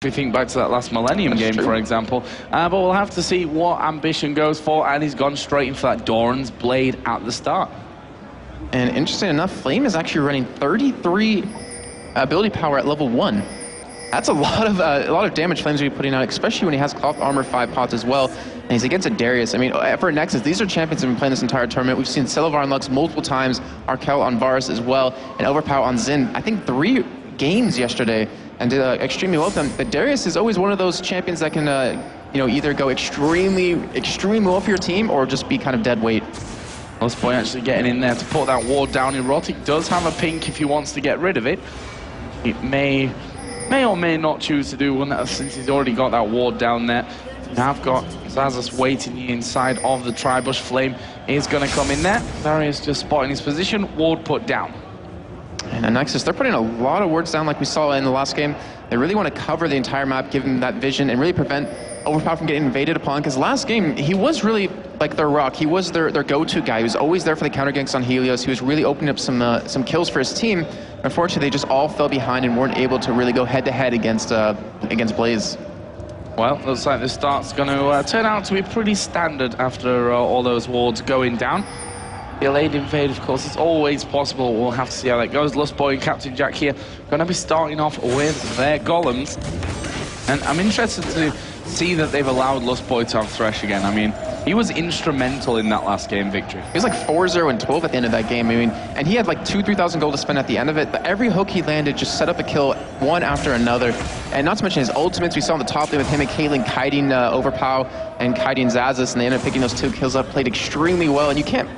If we think back to that last Millennium game, for example. But we'll have to see what Ambition goes for, and he's gone straight in for that Doran's Blade at the start. And interesting enough, Flame is actually running 33 ability power at level 1. That's a lot of damage Flame's going to be putting out, especially when he has Cloth Armor 5 pots as well. And he's against a Darius. I mean, for Nexus, these are champions that have been playing this entire tournament. We've seen Selavar on Lux multiple times, Arkel on Varus as well, and Overpower on Xin. I think 3 games yesterday, and did extremely well with them. But Darius is always one of those champions that can, either go extremely well for your team or just be kind of dead weight. Lustboy actually getting in there to put that ward down. Erotic does have a pink if he wants to get rid of it. He may or may not choose to do one since he's already got that ward down there. You have got Xaxus waiting the inside of the Tribush. Flame is going to come in there. Darius just spotting his position. Ward put down. And Nexus, they're putting a lot of wards down like we saw in the last game. They really want to cover the entire map, give them that vision, and really prevent Overpower from getting invaded upon. Because last game, he was really like their rock. He was their go-to guy. He was always there for the counter ganks on Helios. He was really opening up some kills for his team. Unfortunately, they just all fell behind and weren't able to really go head-to-head against Blaze. Well, looks like the start's going to turn out to be pretty standard after all those wards going down. Delayed invade, of course, it's always possible. We'll have to see how that goes. Lustboy and Captain Jack here going to be starting off with their golems. And I'm interested to see that they've allowed Lustboy to have Thresh again. I mean, he was instrumental in that last game victory. He was like 4-0 and 12 at the end of that game. I mean, and he had like 2,000-3,000 gold to spend at the end of it. But every hook he landed just set up a kill one after another. And not to mention his ultimates. We saw in the top lane with him and Caitlyn kiting Overpower and kiting Xaxus, and they ended up picking those 2 kills up. Played extremely well, and you can't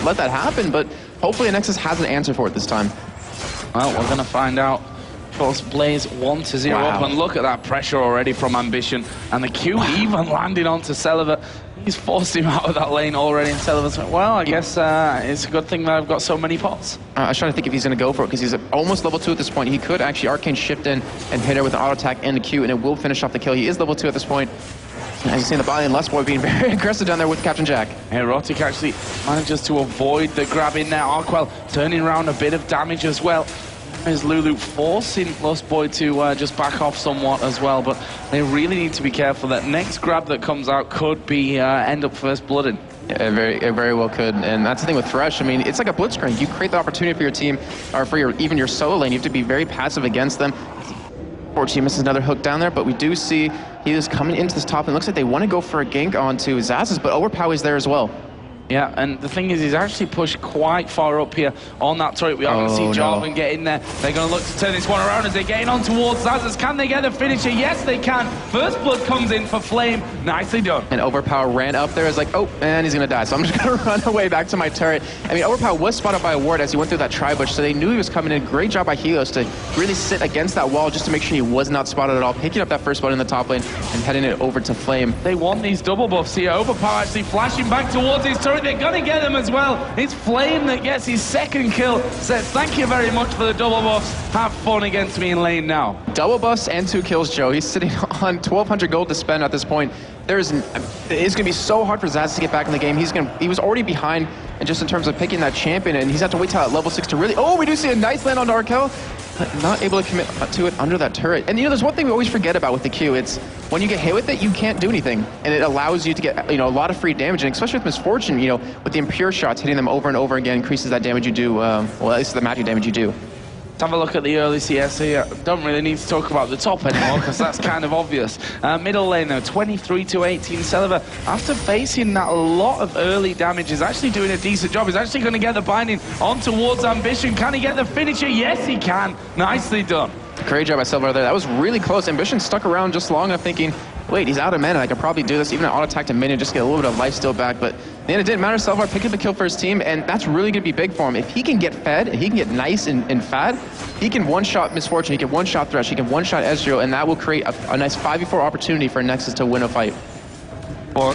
let that happen. But hopefully Nexus has an answer for it this time. Well, we're gonna find out. Of course, Blaze 1-0 up, and look at that pressure already from Ambition, and the Q even landed onto Selavar. He's forced him out of that lane already, and Selavar's like, well, I guess it's a good thing that I've got so many pots. I was trying to think if he's going to go for it, because he's almost level 2 at this point. He could actually Arcane shift in and hit her with an auto attack and a Q, and it will finish off the kill. He is level 2 at this point. As you see in the body, and Lustboy being very aggressive down there with Captain Jack. Erotic actually manages to avoid the grab in there. Arkwell turning around a bit of damage as well. Is Lulu forcing Lustboy to just back off somewhat as well, but they really need to be careful. That next grab that comes out could be end up first blooded. Yeah, it very well could, and that's the thing with Thresh. I mean, it's like a blitzcrank. You create the opportunity for your team, or for even your solo lane. You have to be very passive against them. Unfortunately, misses another hook down there, but we do see he is coming into this top, and it looks like they want to go for a gank onto Xaxus, but Overpower is there as well. Yeah, and the thing is, he's actually pushed quite far up here on that turret. We are going to see Jarvan get in there. They're going to look to turn this one around as they're getting on towards Xaxus. Can they get the finisher? Yes, they can. First blood comes in for Flame. Nicely done. And Overpower ran up there. Is like, oh, and he's going to die. So I'm just going to run away back to my turret. I mean, Overpower was spotted by a ward as he went through that Tribush, so they knew he was coming in. Great job by Helios to really sit against that wall just to make sure he was not spotted at all. Picking up that first blood in the top lane and heading it over to Flame. They want these double buffs here. Overpower actually flashing back towards his turret. They're going to get him as well. It's Flame that gets his second kill. Says, thank you very much for the double buffs. Have fun against me in lane now. Double buffs and 2 kills, Joe. He's sitting on 1,200 gold to spend at this point. It's going to be so hard for Xaxus to get back in the game. He was already behind, and just in terms of picking that champion, and he's had to wait till at level 6 to really... Oh, we do see a nice land on Arkel, but not able to commit to it under that turret. And there's one thing we always forget about with the Q. It's when you get hit with it, you can't do anything, and it allows you to get a lot of free damage. And especially with Misfortune, with the impure shots, hitting them over and over again increases that damage you do. Well, at least the magic damage you do. Let's have a look at the early CS here. Don't really need to talk about the top anymore because that's kind of obvious. Middle lane though, 23-18. Selavar, after facing that a lot of early damage, is actually doing a decent job. He's actually going to get the binding on towards Ambition. Can he get the finisher? Yes, he can. Nicely done. Great job by Selavar there. That was really close. Ambition stuck around just long enough thinking, wait, he's out of mana. I could probably do this. Even an auto attack to minion, just get a little bit of life steal back. But in the end, it didn't matter. Selavar picked up the kill for his team, and that's really going to be big for him. If he can get fed, and he can get nice and fat, he can one-shot Misfortune, he can one-shot Thresh, he can one-shot Ezreal, and that will create a nice 5v4 opportunity for Nexus to win a fight. But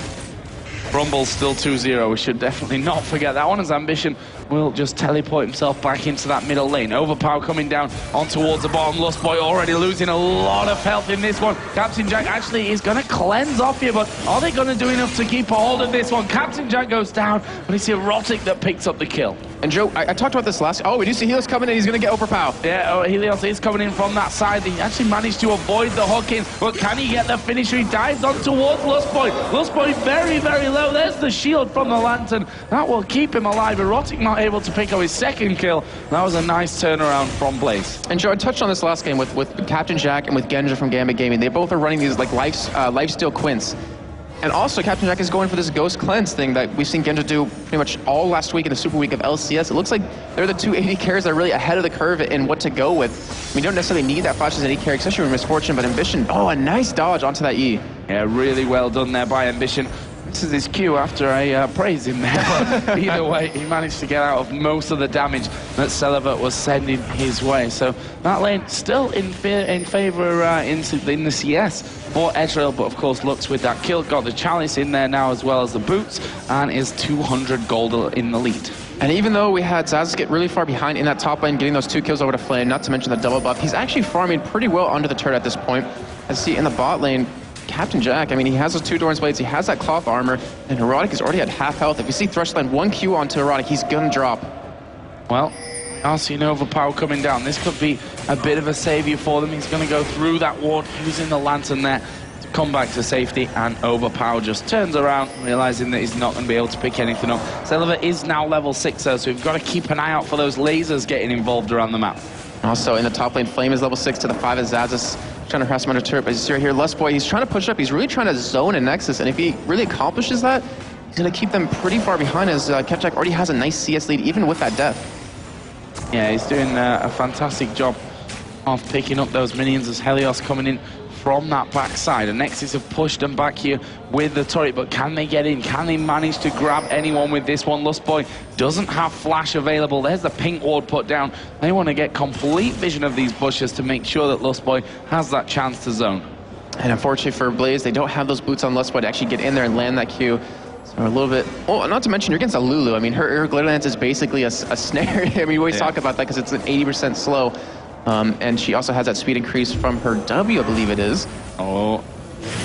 Rumble's still 2-0. We should definitely not forget that one, as Ambition will just teleport himself back into that middle lane. Overpower coming down on towards the bottom. Lustboy already losing a lot of health in this one. Captain Jack actually is going to cleanse off here, but are they going to do enough to keep a hold of this one? Captain Jack goes down, but it's Erotic that picks up the kill. And Joe, I talked about this last. Oh, we do see Helios coming in. He's going to get overpower. Yeah, Helios is coming in from that side. He actually managed to avoid the hook in, but can he get the finisher? He dives on towards Lustboy. Lustboy very, very low. There's the shield from the Lantern. That will keep him alive. Erotic not able to pick up his second kill. That was a nice turnaround from Blaze. And Joe, I touched on this last game with Captain Jack and with Genja from Gambit Gaming. They both are running these like lifesteal quints. And also, Captain Jack is going for this Ghost Cleanse thing that we've seen Genja do pretty much all last week in the Super Week of LCS. It looks like they're the two AD carries that are really ahead of the curve in what to go with. I mean, you don't necessarily need that flash as an AD carry, especially with Misfortune, but Ambition, oh, a nice dodge onto that E. Yeah, really well done there by Ambition. This is his cue after I praised him there. But either way, he managed to get out of most of the damage that Celiva was sending his way. So that lane still in favor in the CS for Ezreal, but of course Lux with that kill got the Chalice in there now as well as the boots, and is 200 gold in the lead. And even though we had Zazas get really far behind in that top lane, getting those 2 kills over to Flame, not to mention the double buff, he's actually farming pretty well under the turret at this point. As you see in the bot lane, Captain Jack, I mean, he has those 2 Doran's Blades, he has that cloth armor, and Erotic is already at half health. If you see Thresh land 1 Q onto Erotic, he's gonna drop. Well, RC Nova Power coming down. This could be a bit of a savior for them. He's gonna go through that ward using the Lantern there to come back to safety, and Overpower just turns around, realizing that he's not gonna be able to pick anything up. Celiva is now level 6 though, so we've got to keep an eye out for those lasers getting involved around the map. Also in the top lane, Flame is level 6 to the 5 as Zazas trying to harass him under turret, but you see right here, Lustboy, he's trying to push up, he's really trying to zone a Nexus, and if he really accomplishes that, he's going to keep them pretty far behind as Captain Jack already has a nice CS lead, even with that death. Yeah, he's doing a fantastic job of picking up those minions as Helios coming in from that backside. And Nexus have pushed them back here with the turret, but can they get in? Can they manage to grab anyone with this one? Lustboy doesn't have flash available. There's the pink ward put down. They want to get complete vision of these bushes to make sure that Lustboy has that chance to zone. And unfortunately for Blaze, they don't have those boots on Lustboy to actually get in there and land that Q. So a little bit, oh, not to mention you're against a Lulu. I mean, her glitter lance is basically a snare. I mean, we always talk about that because it's an 80% slow. And she also has that speed increase from her W, I believe it is. Oh,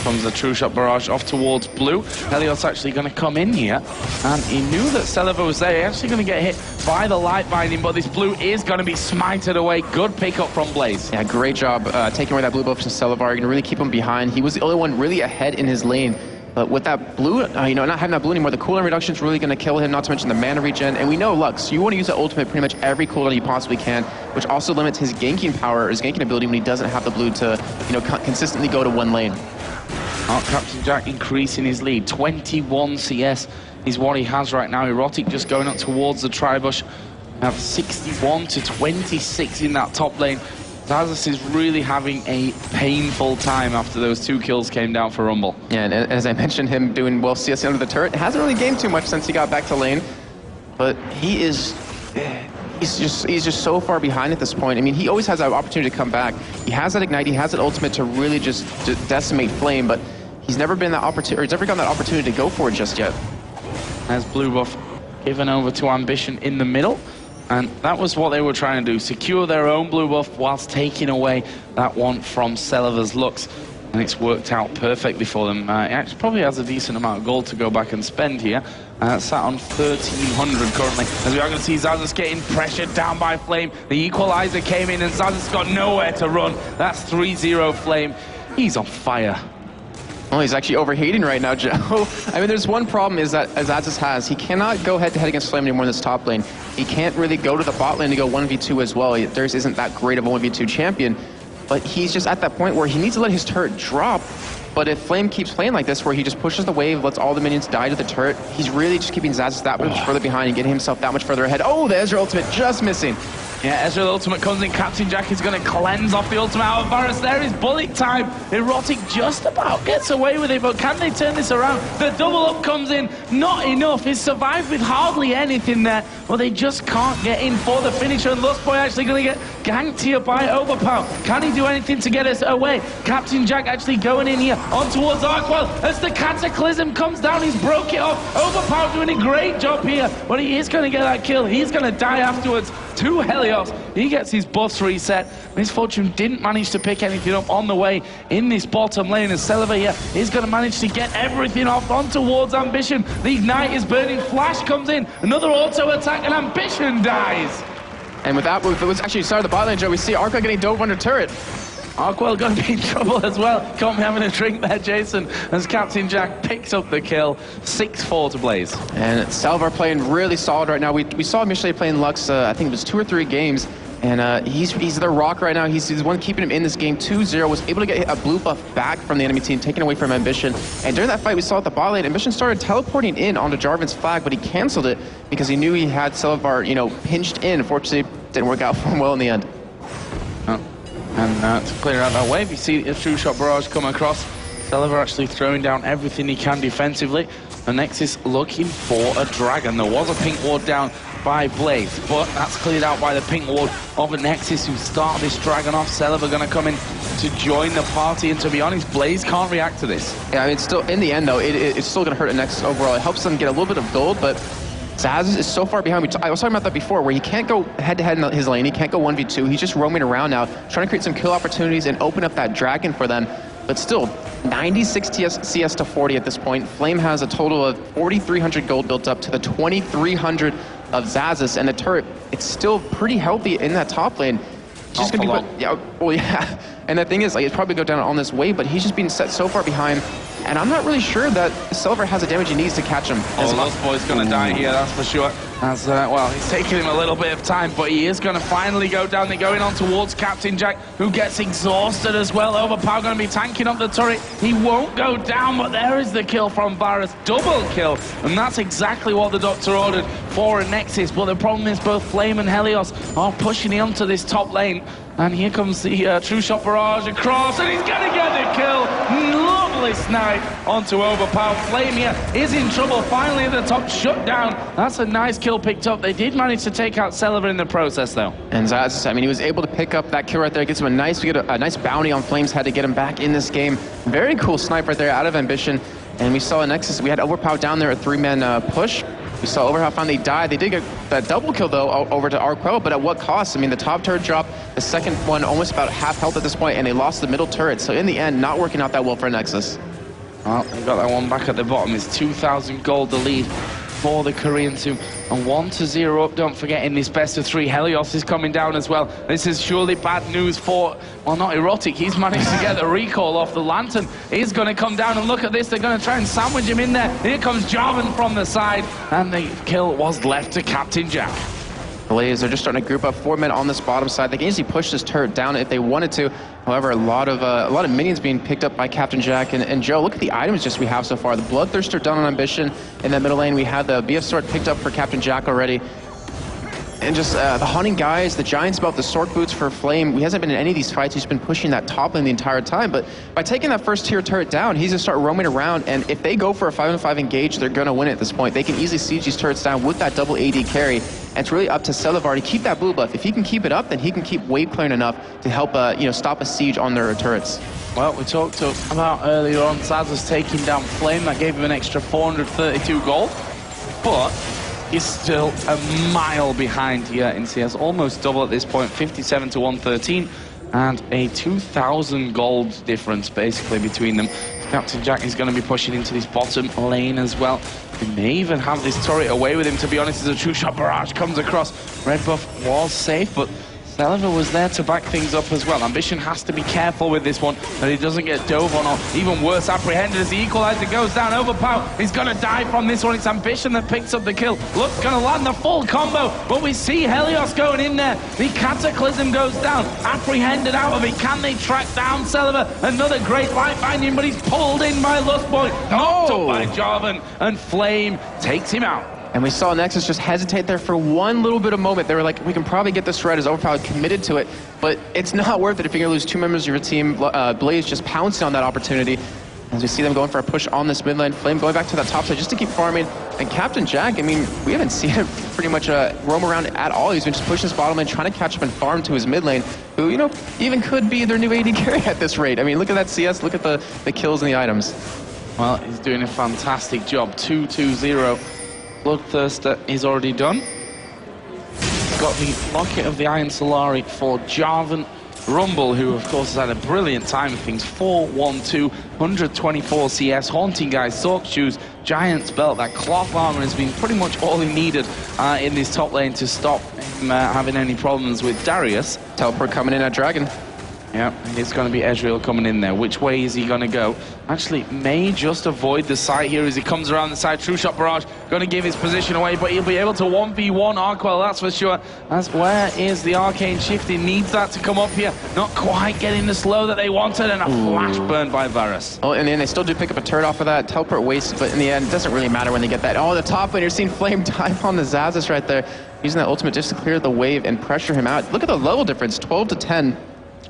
comes the True Shot Barrage off towards blue. Helios actually going to come in here, and he knew that Celiva was there. He's actually going to get hit by the light binding, but this blue is going to be smited away. Good pickup from Blaze. Yeah, great job taking away that blue buff from Celiva. You're going to really keep him behind. He was the only one really ahead in his lane. But with that blue, you know, not having that blue anymore, the cooldown reduction is really going to kill him, not to mention the mana regen. And we know Lux, you want to use the ultimate pretty much every cooldown you possibly can, which also limits his ganking power, or his ganking ability when he doesn't have the blue to, you know, consistently go to one lane. Oh, Captain Jack increasing his lead. 21 CS is what he has right now. Erotic just going up towards the Tribush. We have 61 to 26 in that top lane. Zazas is really having a painful time after those 2 kills came down for Rumble. Yeah, and as I mentioned, him doing well CS under the turret, hasn't really gained too much since he got back to lane. But he's just so far behind at this point. I mean, he always has that opportunity to come back. He has that Ignite, he has that ultimate to really just decimate Flame, but he's never been that opportunity, or he's never gotten that opportunity to go for it just yet. As blue buff given over to Ambition in the middle. And that was what they were trying to do, secure their own blue buff whilst taking away that one from Celiva's Lux. And it's worked out perfectly for them. He actually probably has a decent amount of gold to go back and spend here. Sat on 1,300 currently. As we are going to see Zazas getting pressured down by Flame. The equalizer came in and Zazas got nowhere to run. That's 3-0 Flame. He's on fire. Oh, he's actually overheating right now, Joe. I mean, there's one problem is that Azazas has. He cannot go head-to-head against Flame anymore in this top lane. He can't really go to the bot lane to go 1v2 as well. Theirs isn't that great of a 1v2 champion. But he's just at that point where he needs to let his turret drop. But if Flame keeps playing like this, where he just pushes the wave, lets all the minions die to the turret, he's really just keeping Zazas that much further behind and getting himself that much further ahead. Oh, the Ezreal ultimate just missing. Yeah, Ezreal ultimate comes in. Captain Jack is going to cleanse off the ultimate out of Varus. There is bullet time. Erotic just about gets away with it, but can they turn this around? The double up comes in. Not enough. He's survived with hardly anything there, but they just can't get in for the finisher. And Lustboy actually going to get ganked here by Overpower. Can he do anything to get us away? Captain Jack actually going in here on towards Arkwell. As the Cataclysm comes down, he's broke it off. Overpower doing a great job here, but he is going to get that kill. He's going to die afterwards. to Helios. He gets his bus reset. Misfortune didn't manage to pick anything up on the way in this bottom lane, as Celiva here is going to manage to get everything off on towards Ambition. The Ignite is burning. Flash comes in. Another auto attack, and Ambition dies. And with that, it was actually started the bot lane, Joe. We see Arkwell getting dove under turret. Arkwell going to be in trouble as well. Can't be having a drink there, Jason, as Captain Jack picks up the kill. 6-4 to Blaze. And Salvar playing really solid right now. We saw Michelet playing Lux, I think it was 2 or 3 games. And he's their rock right now. He's the one keeping him in this game. 2-0, was able to get a blue buff back from the enemy team, taken away from Ambition. And during that fight, we saw at the bot lane, Ambition started teleporting in onto Jarvan's flag, but he canceled it because he knew he had Celivar, you know, pinched in. Unfortunately, didn't work out for him well in the end. Oh. And to clear out that wave, you see a true shot barrage come across. Celiva actually throwing down everything he can defensively. And Nexus looking for a dragon. There was a pink ward down by Blaze, but that's cleared out by the pink ward of a Nexus who start this dragon off. Celiva going to come in to join the party, and to be honest, Blaze can't react to this. Yeah, I mean, still, in the end, though, it's still going to hurt a Nexus overall. It helps them get a little bit of gold, but Zaz is so far behind. I was talking about that before, where he can't go head-to-head in his lane. He can't go 1v2. He's just roaming around now, trying to create some kill opportunities and open up that dragon for them. But still, 96 CS to 40 at this point. Flame has a total of 4,300 gold built up to the 2,300 of Zaz's, and the turret, it's still pretty healthy in that top lane. It's just gonna be, yeah, well, yeah. And the thing is, like, it's probably go down on this wave, but he's just being set so far behind. And I'm not really sure that Silver has the damage he needs to catch him. Oh, Lost Boy's going to die here, that's for sure. As, well, it's taking him a little bit of time, but he is going to finally go down. They're going on towards Captain Jack, who gets exhausted as well. Overpower going to be tanking up the turret. He won't go down, but there is the kill from Varus. Double kill, and that's exactly what the Doctor ordered for a Nexus. But the problem is both Flame and Helios are pushing him to this top lane. And here comes the True Shot Barrage across, and he's going to get the kill. Lovely snipe onto Overpower. Flame here is in trouble. Finally at the top, shut down. That's a nice kill picked up. They did manage to take out Celiva in the process, though. And Zaz, I mean, he was able to pick up that kill right there. Gets him a nice bounty on Flame's head to get him back in this game. Very cool snipe right there out of Ambition. And we saw a Nexus. We had Overpower down there, a 3-man push. We saw Overpower finally die. They did get that double kill, though, over to Arkwell, but at what cost? I mean, the top turret dropped, the second one almost about half health at this point, and they lost the middle turret. So in the end, not working out that well for Nexus. Well, they got that one back at the bottom. It's 2,000 gold the lead for the Korean team. And 1-0 up, don't forget, in this best of 3. Helios is coming down as well. This is surely bad news for, well, not Erotic. He's managed to get the recall off the Lantern. He's going to come down, and look at this. They're going to try and sandwich him in there. Here comes Jarvan from the side, and the kill was left to Captain Jack. Blaze are just starting to group up 4 men on this bottom side. They can easily push this turret down if they wanted to. However, a lot of minions being picked up by Captain Jack. And Joe, look at the items just we have so far. The Bloodthirster done on Ambition. In that middle lane, we had the BF Sword picked up for Captain Jack already. And just the Hunting Guys, the Giants about the Sword Boots for Flame. He hasn't been in any of these fights. He's been pushing that top lane the entire time. But by taking that first tier turret down, he's going to start roaming around. And if they go for a 5-on-5 engage, they're going to win at this point. They can easily siege these turrets down with that double AD carry. And it's really up to Celivar to keep that blue buff. If he can keep it up, then he can keep wave clearing enough to help stop a siege on their turrets. Well, we talked about earlier on, Zaz was taking down Flame. That gave him an extra 432 gold. But he's still a mile behind here in CS, almost double at this point, 57 to 113, and a 2,000 gold difference basically between them. Captain Jack is going to be pushing into this bottom lane as well. He may even have this turret away with him, to be honest, as a True Shot Barrage comes across. Red buff was safe, but Celiva was there to back things up as well. Ambition has to be careful with this one, that he doesn't get dove on, or even worse, apprehended as the equalizer goes down. Overpower, he's going to die from this one. It's Ambition that picks up the kill. Luck's going to land the full combo, but we see Helios going in there. The Cataclysm goes down, apprehended out of it. Can they track down Celiva? Another great light binding, but he's pulled in by Lust Boy. Knocked up by Jarvan, and Flame takes him out. And we saw Nexus just hesitate there for one little bit of moment. They were like, we can probably get this red, as Overpower committed to it, but it's not worth it if you're going to lose 2 members of your team. Blaze just pouncing on that opportunity. As we see them going for a push on this mid lane. Flame going back to that top side just to keep farming. And Captain Jack, I mean, we haven't seen him pretty much roam around at all. He's been just pushing his bottom lane, trying to catch up and farm to his mid lane, who, even could be their new AD carry at this rate. I mean, look at that CS, look at the kills and the items. Well, he's doing a fantastic job. 2-2-0. Bloodthirster is already done. got the Locket of the Iron Solari for Jarvan Rumble, who of course has had a brilliant time of things. 4-1-2, 124 CS, Haunting Guys, Sork Shoes, Giant's Belt. That cloth armor has been pretty much all he needed in this top lane to stop him having any problems with Darius. Teleport coming in at Dragon. Yeah, and it's going to be Ezreal coming in there. Which way is he going to go? Actually, may just avoid the site here as he comes around the side. True Shot Barrage going to give his position away, but he'll be able to 1v1 Arkwell, that's for sure. As where is the Arcane Shift? He needs that to come up here. Not quite getting the slow that they wanted, and a flash burn by Varus. Oh, and then they still do pick up a turret off of that. Teleport waste, but in the end, it doesn't really matter when they get that. Oh, the top lane, you're seeing Flame dive on the Xaxus right there. Using that ultimate just to clear the wave and pressure him out. Look at the level difference, 12 to 10.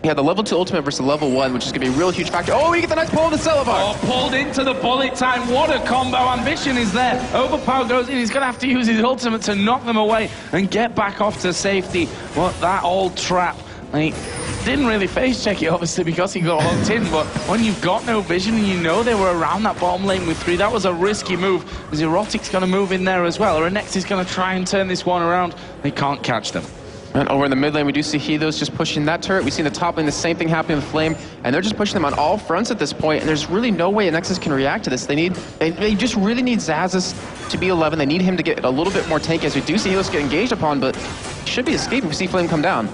Yeah, the level 2 ultimate versus level 1, which is going to be a real huge factor. Oh, we get the nice pull of the Celebar. Oh, pulled into the bullet time. What a combo. Ambition is there. Overpower goes in. He's going to have to use his ultimate to knock them away and get back off to safety. What that old trap. He didn't really face check it, obviously, because he got locked in. But when you've got no vision and you know they were around that bottom lane with 3, that was a risky move. Because Erotic's going to move in there as well. Or Next is going to try and turn this one around. They can't catch them. And over in the mid lane, we do see Helios just pushing that turret. We see in the top lane the same thing happening with Flame, and they're just pushing them on all fronts at this point, and there's really no way Nexus can react to this. They just really need Xaxus to be 11. They need him to get a little bit more tanky, as we do see Helios get engaged upon, but should be escaping. We see Flame come down.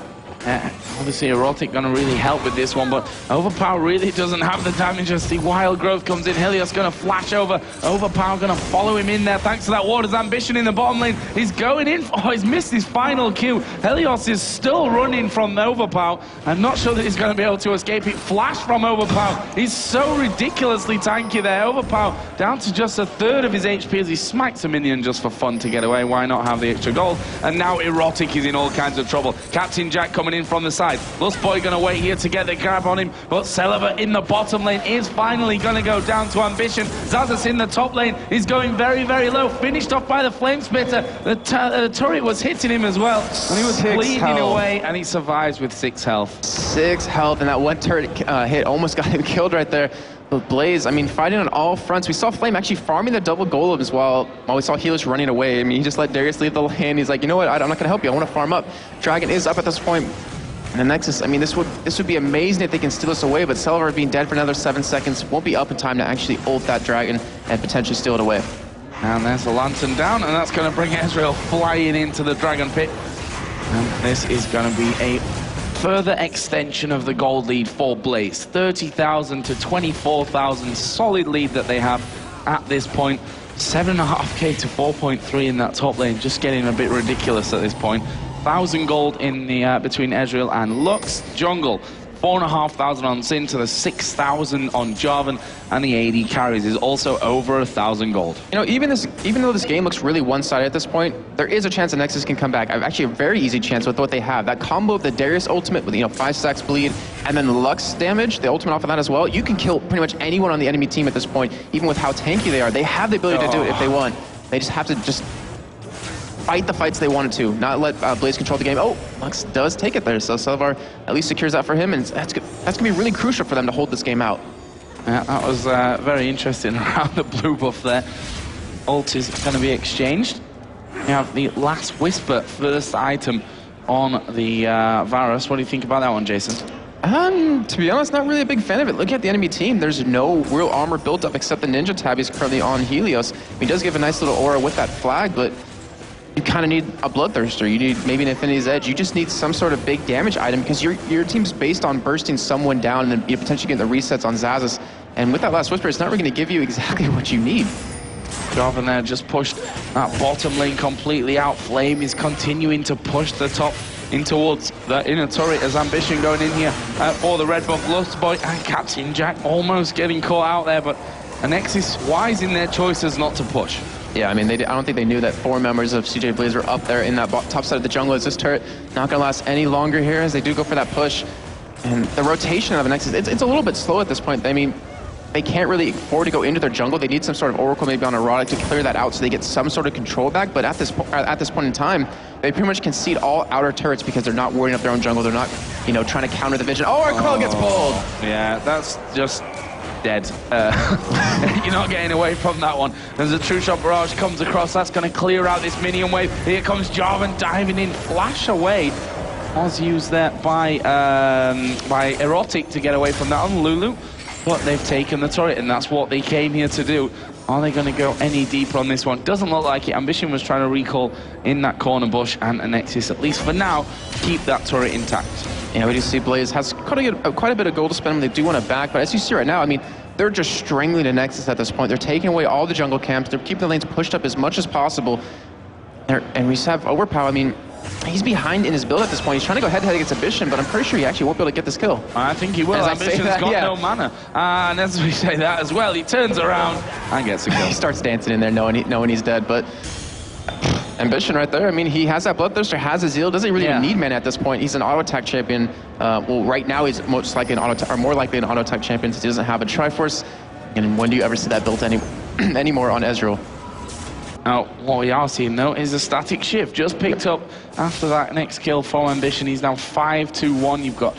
Obviously, Erotic going to really help with this one, but Overpower really doesn't have the damage as the Wild Growth comes in. Helios going to flash over. Overpower going to follow him in there thanks to that Warder's Ambition in the bottom lane. He's going in. Oh, he's missed his final Q. Helios is still running from Overpower. I'm not sure that he's going to be able to escape it. Flash from Overpower. He's so ridiculously tanky there. Overpower down to just a third of his HP as he smacks a minion just for fun to get away. Why not have the extra gold? And now Erotic is in all kinds of trouble. Captain Jack coming in from the side. Lust Boy going to wait here to get the grab on him, but Celebar in the bottom lane is finally going to go down to Ambition. Xaxus in the top lane is going very, very low. Finished off by the Flame Spitter. The turret was hitting him as well, and he was bleeding away, and he survives with 6 health. 6 health, and that one turret hit almost got him killed right there. But Blaze, I mean, fighting on all fronts. We saw Flame actually farming the double golems while we saw Helios running away. I mean, he just let Darius leave the lane. He's like, you know what, I'm not going to help you. I want to farm up. Dragon is up at this point. And the Nexus, I mean, this would be amazing if they can steal us away, but Celebar being dead for another 7 seconds won't be up in time to actually ult that Dragon and potentially steal it away. And there's the Lantern down, and that's going to bring Ezreal flying into the Dragon Pit. And this is going to be a further extension of the gold lead for Blaze. 30,000 to 24,000, solid lead that they have at this point. 7.5k to 4.3 in that top lane, just getting a bit ridiculous at this point. 1,000 gold in the between Ezreal and Lux. Jungle, 4,500 on Sin to the 6,000 on Jarvan, and the AD carries is also over 1,000 gold. You know, even though this game looks really one-sided at this point, there is a chance the Nexus can come back. Actually, a very easy chance with what they have. That combo of the Darius ultimate with 5 stacks bleed, and then the Lux damage, the ultimate off of that as well. You can kill pretty much anyone on the enemy team at this point, even with how tanky they are. They have the ability to do it if they want. They just have to fight the fights they wanted to, not let Blaze control the game. Oh, Lux does take it there, so Celebar at least secures that for him, and that's going to be really crucial for them to hold this game out. Yeah, that was very interesting around the blue buff there. Ult is going to be exchanged. You have the Last Whisper first item on the Varus. What do you think about that one, Jason? To be honest, not really a big fan of it. Looking at the enemy team, there's no real armor built up except the Ninja tab is currently on Helios. He does give a nice little aura with that flag, but you kind of need a Bloodthirster. You need maybe an Infinity's Edge. You just need some sort of big damage item because your team's based on bursting someone down and then potentially getting the resets on Xaxus. And with that Last Whisper, it's not really going to give you exactly what you need. Jarvan there just pushed that bottom lane completely out. Flame is continuing to push the top in towards the inner turret as Ambition going in here for the red buff. Lust Boy and Captain Jack almost getting caught out there, but Nexus wise in their choices not to push. Yeah, I mean, I don't think they knew that 4 members of CJB were up there in that top side of the jungle as this turret not going to last any longer here as they do go for that push. And the rotation of the Nexus, it's a little bit slow at this point. I mean, they can't really afford to go into their jungle. They need some sort of Oracle maybe on Erotic to clear that out so they get some sort of control back. But at this point in time, they pretty much concede all outer turrets because they're not worrying up their own jungle. They're not, trying to counter the vision. Oh, Arquell gets pulled! Yeah, that's just dead. You're not getting away from that one. There's a true shot barrage comes across. That's going to clear out this minion wave. Here comes Jarvan diving in, flash away. Was used there by Erotic to get away from that on Lulu. But they've taken the turret, and that's what they came here to do. Are they going to go any deeper on this one? Doesn't look like it. Ambition was trying to recall in that corner bush, and Nexus, at least for now, keep that turret intact. Yeah, we do see Blaze has quite a bit of gold to spend when they do want to back, but as you see right now, I mean, they're just strangling the Nexus at this point. They're taking away all the jungle camps. They're keeping the lanes pushed up as much as possible. And we just have Overpower. I mean, he's behind in his build at this point. He's trying to go head-to-head against Ambition, but I'm pretty sure he actually won't be able to get this kill. I think he will. Ambition's got no mana. And as we say that as well, he turns around and gets a kill. He starts dancing in there knowing he's dead, but Ambition right there. I mean, he has that Bloodthirster, has a Zeal, doesn't really even need mana at this point. He's an auto-attack champion. Well, right now he's most likely more likely an auto-attack champion since he doesn't have a Triforce. And when do you ever see that built anymore on Ezreal? Now, what we are seeing, though, is a static shift. Just picked up after that next kill from Ambition. He's now 5-2-1. You've got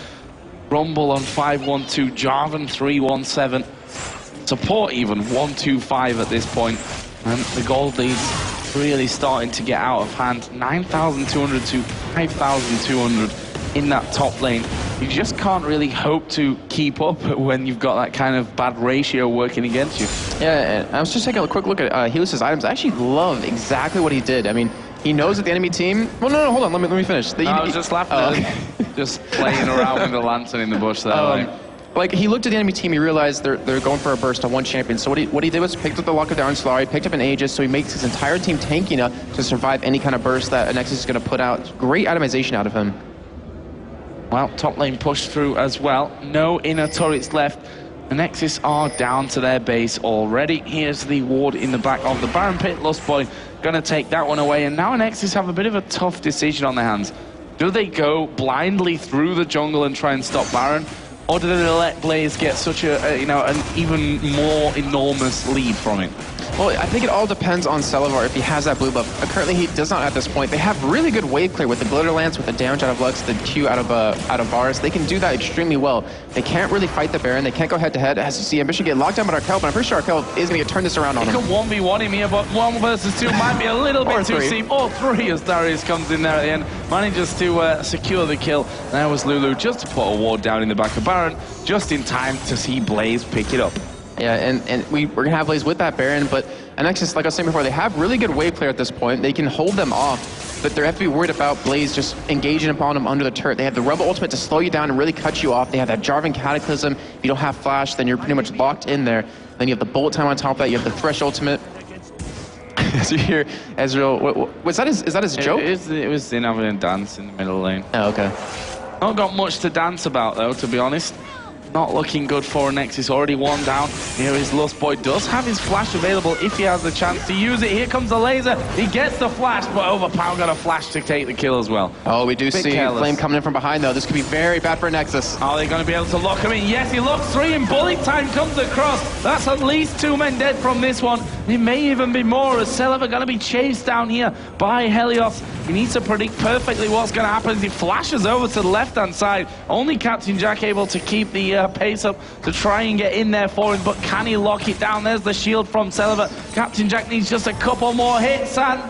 Rumble on 5-1-2, Jarvan 3-1-7, Support even 1-2-5 at this point. And the gold lead's really starting to get out of hand. 9,200 to 5,200 in that top lane. You just can't really hope to keep up when you've got that kind of bad ratio working against you. Yeah, and I was just taking a quick look at Helios' items. I actually love exactly what he did. I mean, he knows that the enemy team... Well, no, hold on, let me finish. I was just laughing just playing around with the lantern in the bush there. Like, he looked at the enemy team, he realized they're going for a burst on one champion. So what he did was picked up the Lock of Down Solari, picked up an Aegis, so he makes his entire team tanky enough to survive any kind of burst that Nexus is going to put out. Great itemization out of him. Well, top lane pushed through as well. No inner turrets left. The Nexus are down to their base already. Here's the ward in the back of the Baron Pit. Lustboy going to take that one away. And now Nexus have a bit of a tough decision on their hands. Do they go blindly through the jungle and try and stop Baron? Or do they let Blaze get such an even more enormous lead from it? Well, I think it all depends on Celavar if he has that blue buff. Currently, he does not at this point. They have really good wave clear with the Glitter Lance, with the damage out of Lux, the Q out of Varus. They can do that extremely well. They can't really fight the Baron. They can't go head-to-head. As you see, Ambition get locked down by Arkel, but I'm pretty sure Arkel is going to get turned this around on him. He can 1v1 him here, but 1 versus 2 might be a little bit too steep. Or 3 as Darius comes in there at the end. Manages to secure the kill. There was Lulu just to put a ward down in the back of Baron, just in time to see Blaze pick it up. Yeah, and we're going to have Blaze with that Baron, but Nexus, like I was saying before, they have really good wave clear at this point. They can hold them off, but they have to be worried about Blaze just engaging upon them under the turret. They have the Rebel Ultimate to slow you down and really cut you off. They have that Jarvan Cataclysm. If you don't have Flash, then you're pretty much locked in there. Then you have the Bullet Time on top of that. You have the Thresh Ultimate. As you hear Ezreal, is that his joke? It was in having a dance in the middle lane. Oh, okay. Not got much to dance about, though, to be honest. Not looking good for a Nexus. Already 1 down. Here is Lustboy. Does have his flash available if he has the chance to use it. Here comes the laser. He gets the flash, but Overpower got a flash to take the kill as well. Oh, we do see Flame coming in from behind, though. This could be very bad for Nexus. Are they going to be able to lock him in? Yes, he locks 3 in. Bullet Time comes across. That's at least 2 men dead from this one. It may even be more, as Celavar going to be chased down here by Helios. He needs to predict perfectly what's going to happen as he flashes over to the left-hand side. Only Captain Jack able to keep the pace up to try and get in there for him, but can he lock it down? There's the shield from Celavar. Captain Jack needs just a couple more hits, and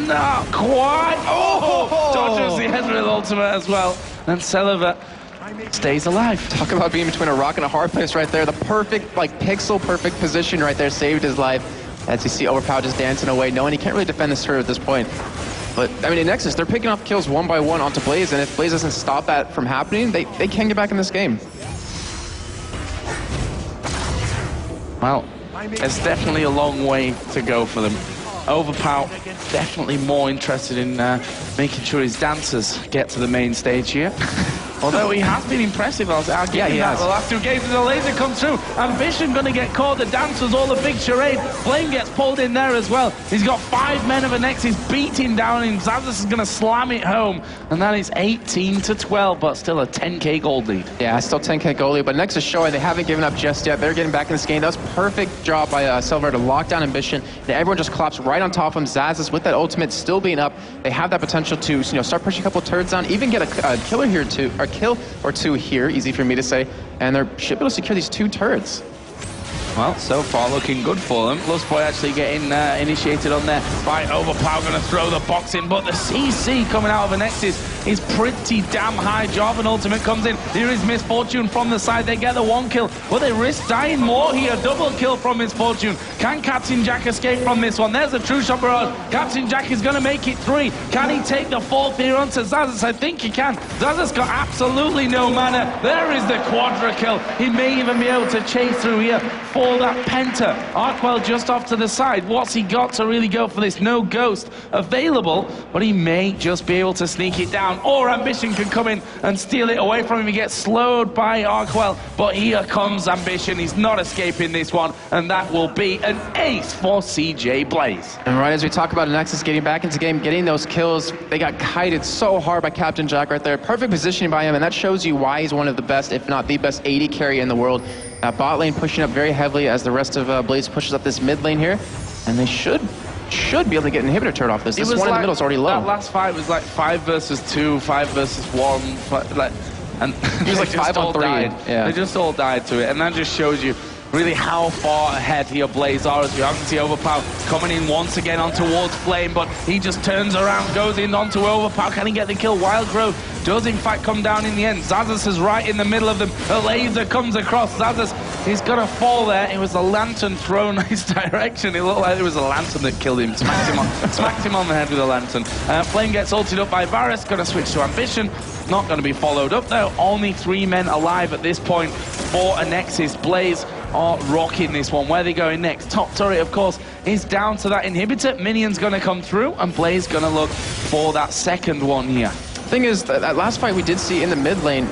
not quite. Oh, dodges the Ezreal ultimate as well, and Celavar stays alive. Talk about being between a rock and a hard place right there. The perfect, like, pixel-perfect position right there saved his life. As you see Overpower just dancing away, knowing he can't really defend this turret at this point. But, I mean, in Nexus, they're picking off kills 1 by 1 onto Blaze, and if Blaze doesn't stop that from happening, they can get back in this game. Well, there's definitely a long way to go for them. Overpower definitely more interested in making sure his dancers get to the main stage here. Although he has been impressive, I'll give him that. The last 2 games, the laser comes through. Ambition going to get caught. The dancers, all the big charade. Flame gets pulled in there as well. He's got 5 men of a Nexus beating down, and Xavdas is going to slam it home. And that is 18-12, but still a 10k gold lead. Yeah, still 10k gold lead, but Nexus showing they haven't given up just yet. They're getting back in this game. That was perfect job by Celavar to lock down Ambition. And everyone just collapsed right on top of him. Xavdas with that ultimate still being up. They have that potential to start pushing a couple turrets down, even get a killer here too, or kill or 2 here, easy for me to say, and they should be able to secure these 2 turrets. Well, so far looking good for them. Lustboy actually getting initiated on there by Overpower, going to throw the box in, but the CC coming out of Nexus is pretty damn high. Jarvan ultimate comes in. Here is Misfortune from the side. They get the 1 kill, but they risk dying more here. Double kill from Misfortune. Can Captain Jack escape from this one? There's a true shot barrage. Captain Jack is going to make it 3. Can he take the 4th here onto Xaxus? I think he can. Xaxus got absolutely no mana. There is the quadra kill. He may even be able to chase through here for that penta. Arkwell just off to the side. What's he got to really go for this? No ghost available, but he may just be able to sneak it down, or Ambition can come in and steal it away from him. He gets slowed by Arkwell, but here comes Ambition. He's not escaping this one, and that will be an ace for CJ Blaze. And right as we talk about Nexus getting back into game, getting those kills, they got kited so hard by Captain Jack right there. Perfect positioning by him, and that shows you why he's one of the best, if not the best, AD carry in the world. Bot lane pushing up very heavily as the rest of Blaze pushes up this mid lane here, and they should be able to get an inhibitor turret off this. This one in the middle is already low. That last fight was like 5 versus 2, 5 versus 1, and he was like 5 on 3. Yeah. They just all died to it, and that just shows you really how far ahead here Blaze are. As you can see Overpower coming in once again on towards Flame, but he just turns around, goes in onto Overpower. Can he get the kill? Wild Growth does in fact come down in the end. Xaxus is right in the middle of them. A laser comes across. Xaxus is gonna fall there. It was a lantern thrown in his direction. It looked like it was a lantern that killed him. Smacked him on the head with a lantern. Flame gets ulted up by Varus. Gonna switch to Ambition. Not gonna be followed up though. Only 3 men alive at this point for a Nexus. Blaze are rocking this one. Where are they going next? Top turret, of course, is down to that inhibitor. Minion's going to come through, and Blaze going to look for that second one here. Thing is, that last fight we did see in the mid lane,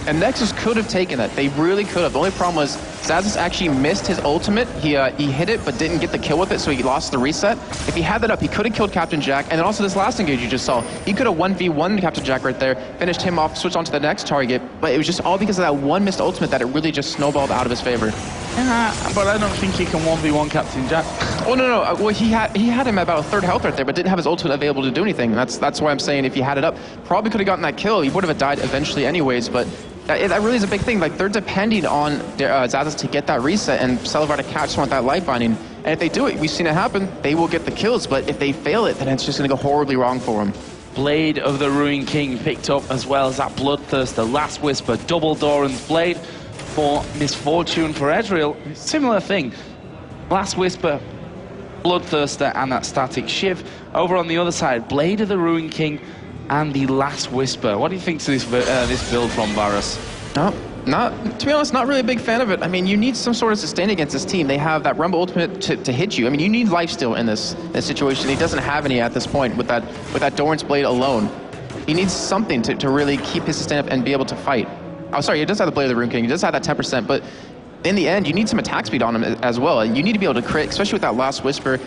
and Nexus could have taken that. They really could have. The only problem was Xaxus actually missed his ultimate. He hit it, but didn't get the kill with it, so he lost the reset. If he had that up, he could have killed Captain Jack. And then also this last engage you just saw, he could have 1v1 Captain Jack right there, finished him off, switched on to the next target. But it was just all because of that one missed ultimate that it really just snowballed out of his favor. Yeah, but I don't think he can 1v1 Captain Jack. Oh, no. Well, he had him at about a 3rd health right there, but didn't have his ultimate available to do anything. That's why I'm saying if he had it up, probably could have gotten that kill. He would have died eventually anyways, but that really is a big thing. Like, they're depending on Xaxus to get that reset and Celevar to catch someone with that light binding. And if they do it, we've seen it happen, they will get the kills. But if they fail it, then it's just going to go horribly wrong for them. Blade of the Ruined King picked up, as well as that Bloodthirst, the Last Whisper, double Doran's Blade for Misfortune. For Ezreal, similar thing. Last Whisper, Bloodthirster, and that Static Shiv. Over on the other side, Blade of the Ruined King and the Last Whisper. What do you think to this build from Varus? To be honest, not really a big fan of it. I mean, you need some sort of sustain against this team. They have that Rumble Ultimate to hit you. I mean, you need lifesteal in this situation. He doesn't have any at this point with that Doran's Blade alone. He needs something to really keep his sustain up and be able to fight. Oh, sorry, he does have the Blade of the Ruined King. He does have that 10%, but in the end, you need some attack speed on him as well. You need to be able to crit, especially with that Last Whisper.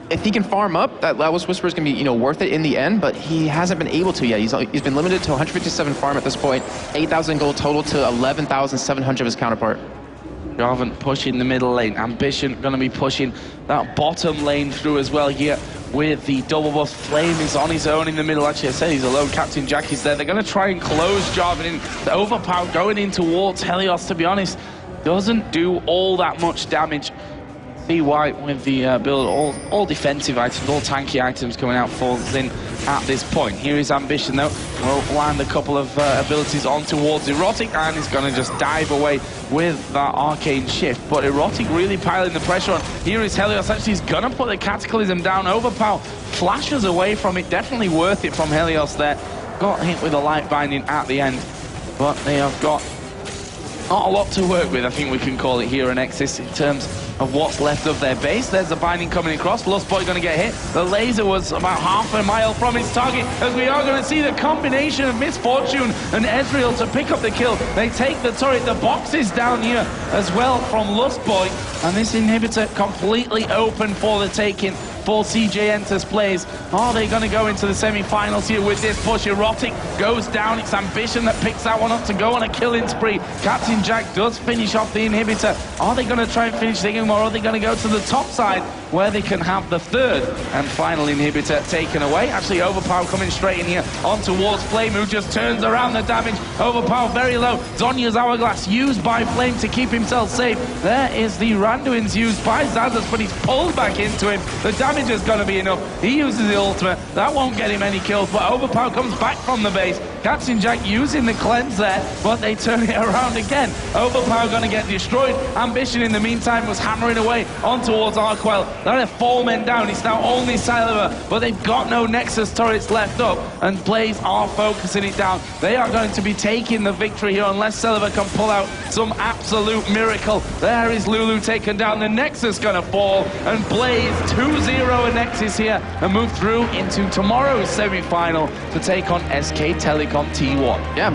If he can farm up, that Last Whisper is going to be, worth it in the end, but he hasn't been able to yet. He's been limited to 157 farm at this point, 8,000 gold total to 11,700 of his counterpart. Jarvan pushing the middle lane. Ambition going to be pushing that bottom lane through as well here with the double buff. Flame is on his own in the middle. Actually, I said he's alone. Captain Jack is there. They're going to try and close Jarvan in. The Overpower going in towards Helios, to be honest, doesn't do all that much damage. See why with the build, all defensive items, all tanky items coming out for Xin at this point. Here is Ambition though, will land a couple of abilities on towards Erotic, and he's going to just dive away with that Arcane Shift. But Erotic really piling the pressure on. Here is Helios, actually he's going to put the Cataclysm down. Overpower flashes away from it, definitely worth it from Helios there. Got hit with a light binding at the end, but they have got not a lot to work with, I think we can call it here in Nexus in terms of what's left of their base. There's the binding coming across. Lustboy going to get hit. The laser was about half a mile from its target, as we are going to see the combination of Misfortune and Ezreal to pick up the kill. They take the turret. The box is down here as well from Lustboy, and this inhibitor completely open for the taking for CJ Enters Blaze. Are they going to go into the semi-finals here with this push? Erotic goes down. It's Ambition that picks that one up to go on a killing spree. Captain Jack does finish off the inhibitor. Are they going to try and finish the game, or are they going to go to the top side where they can have the third and final inhibitor taken away. Actually, Overpower coming straight in here on towards Flame, who just turns around the damage. Overpower very low. Zonya's Hourglass used by Flame to keep himself safe. There is the Randuin's used by Zazas, but he's pulled back into him. The damage is going to be enough. He uses the ultimate. That won't get him any kills, but Overpower comes back from the base. Captain Jack using the cleanse there, but they turn it around again. Overpower going to get destroyed. Ambition in the meantime was hammering away on towards Arquel. There are 4 men down. It's now only Silver, but they've got no Nexus turrets left up, and Blaze are focusing it down. They are going to be taking the victory here unless Silver can pull out some absolute miracle. There is Lulu taken down. The Nexus going to fall, and Blaze 2-0 a Nexus here and move through into tomorrow's semi-final to take on SK Telecom T1. Yeah,